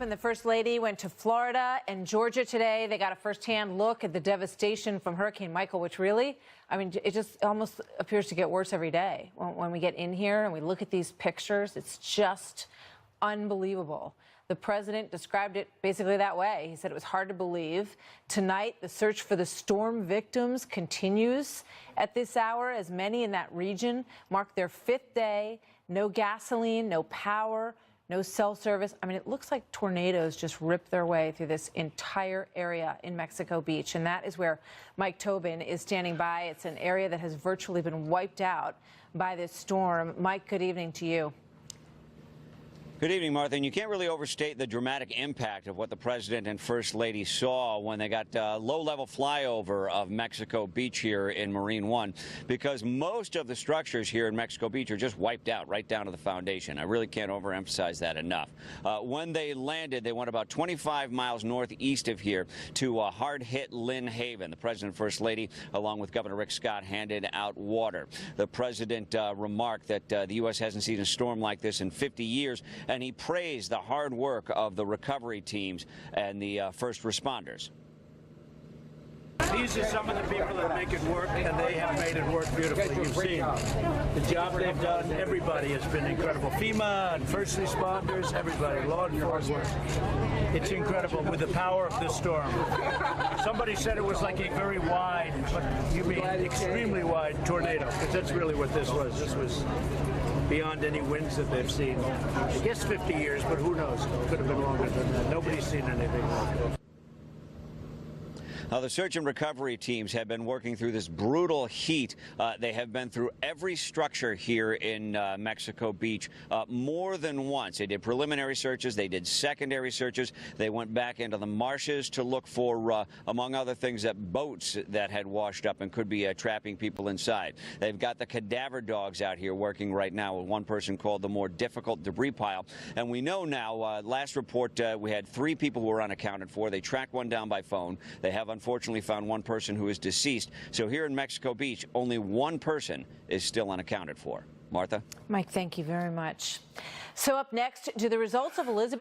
And the First Lady went to Florida and Georgia today. They got a firsthand look at the devastation from Hurricane Michael, which really, it just almost appears to get worse every day. When we get in here and we look at these pictures, it's just unbelievable. The president described it basically that way. He said it was hard to believe. Tonight, the search for the storm victims continues at this hour as many in that region mark their 5th day. No gasoline, no power, no cell service. It looks like tornadoes just ripped their way through this entire area in Mexico Beach. And that is where Mike Tobin is standing by. It's an area that has virtually been wiped out by this storm. Mike, good evening to you. Good evening, Martha. And you can't really overstate the dramatic impact of what the president and first lady saw when they got low-level flyover of Mexico Beach here in Marine One, because most of the structures here in Mexico Beach are just wiped out right down to the foundation. I really can't overemphasize that enough. When they landed, they went about 25 miles northeast of here to hard-hit Lynn Haven. The president and first lady, along with Governor Rick Scott, handed out water. The president remarked that the U.S. hasn't seen a storm like this in 50 years. And he praised the hard work of the recovery teams and the first responders. These are some of the people that make it work, and they have made it work beautifully. You've seen the job they've done. Everybody has been incredible. FEMA and first responders, everybody, law enforcement. It's incredible with the power of this storm. Somebody said it was like a very wide, but you mean extremely wide tornado, because that's really what this was. This was beyond any winds that they've seen. I guess 50 years, but who knows? It could have been longer than that. Nobody's seen anything like this. The search and recovery teams have been working through this brutal heat. They have been through every structure here in Mexico Beach more than once. They did preliminary searches. They did secondary searches. They went back into the marshes to look for, among other things, boats that had washed up and could be trapping people inside. They've got the cadaver dogs out here working right now with one person called the more difficult debris pile. And we know now, last report, we had 3 people who were unaccounted for. They tracked one down by phone. They have unfortunately found one person who is deceased. So here in Mexico Beach, only one person is still unaccounted for. Martha? Mike, thank you very much. So up next, do the results of Elizabeth